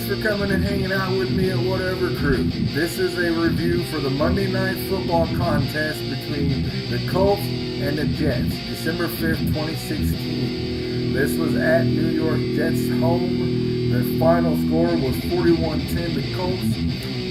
for coming and hanging out with me at Whatever Crew. This is a review for the Monday Night Football contest between the Colts and the Jets, December 5th, 2016. This was at New York Jets home. The final score was 41-10 to Colts.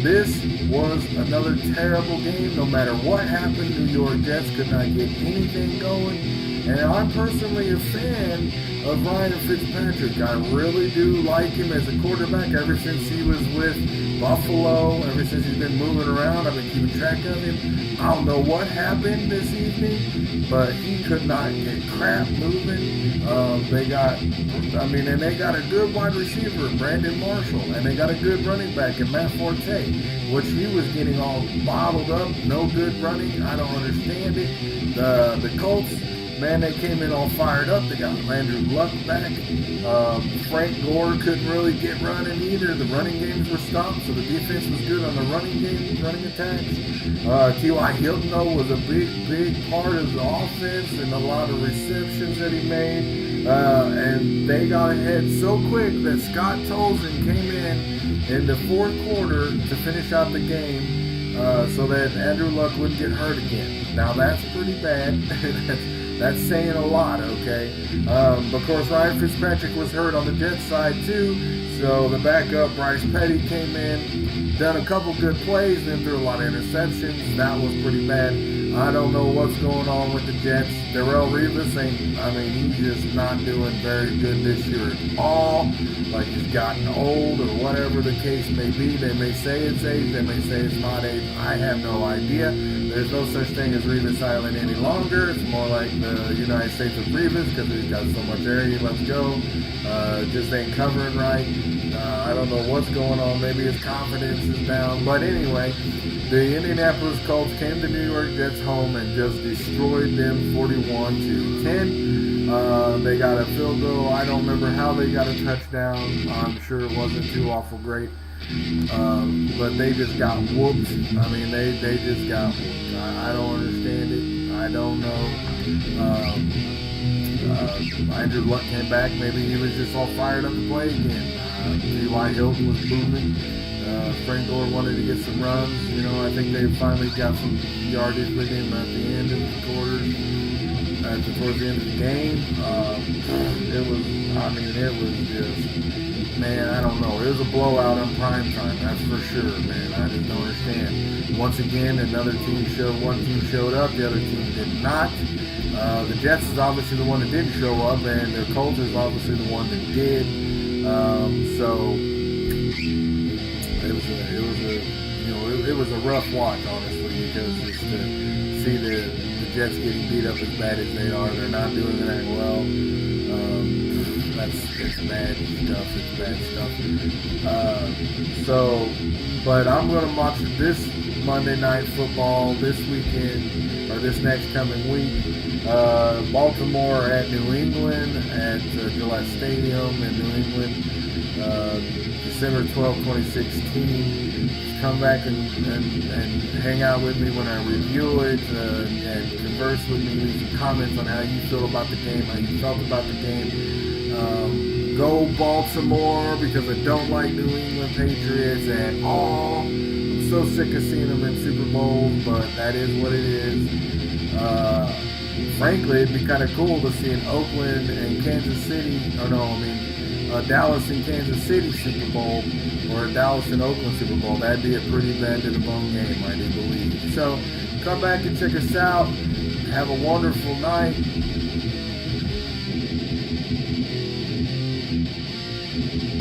This was another terrible game. No matter what happened, New York Jets could not get anything going. And I'm personally a fan of Ryan Fitzpatrick. I really do like him as a quarterback ever since he was with Buffalo, ever since he's been moving around. I've been keeping track of him. I don't know what happened this evening, but he could not get crap moving. They got a good wide receiver, Brandon Marshall, and they got a good running back in Matt Forte, which he was getting all bottled up, no good running. I don't understand it. The Colts, man, they came in all fired up. They got Andrew Luck back. Frank Gore couldn't really get running either. The running games were stopped, so the defense was good on the running attacks. T.Y. Hilton, though, was a big part of the offense and a lot of receptions that he made. And they got ahead so quick that Scott Tolzien came in the fourth quarter to finish out the game so that Andrew Luck wouldn't get hurt again. Now, that's pretty bad. That's saying a lot, okay? Of course, Ryan Fitzpatrick was hurt on the Jets side, too. So the backup, Bryce Petty, came in, done a couple good plays, then threw a lot of interceptions. That was pretty bad. I don't know what's going on with the Jets. Darrelle Revis he's just not doing very good this year at all. Like he's gotten old or whatever the case may be. They may say it's age, they may say it's not age. I have no idea. There's no such thing as Revis Island any longer. It's more like the United States of Revis because he's got so much area left go. Just ain't covering right. I don't know what's going on. Maybe his confidence is down. But anyway, the Indianapolis Colts came to New York Jets home and just destroyed them 41-10. They got a field goal. I don't remember how they got a touchdown. I'm sure it wasn't too awful great. But they just got whooped. They just got whooped. I don't understand it. I don't know. Andrew Luck came back. Maybe he was just all fired up to play again. T.Y. Hilton was moving. Frank Gore wanted to get some runs. I think they finally got some yardage with him at the end of the quarter. Towards the end of the game. It was just, man, I don't know. It was a blowout on prime time, that's for sure, man. I just don't understand. Once again, one team showed up, the other team did not. The Jets is obviously the one that didn't show up, and the Colts is obviously the one that did. So it was a rough watch, honestly, because just to see the Jets getting beat up as bad as they are, they're not doing that well. It's bad stuff. It's bad stuff. But I'm going to watch this Monday Night Football this weekend, or this next coming week. Baltimore at New England at Gillette Stadium in New England, December 12, 2016. Come back and hang out with me when I review it and converse with me, leave some comments on how you feel about the game, how you felt about the game. Go Baltimore, because I don't like New England Patriots at all. I'm so sick of seeing them in Super Bowls, but that is what it is. Frankly, it'd be kind of cool to see an Oakland and Kansas City, Dallas and Kansas City Super Bowl, or a Dallas and Oakland Super Bowl. That'd be a pretty bend-to-the-bone game, I do believe. So, come back and check us out. Have a wonderful night.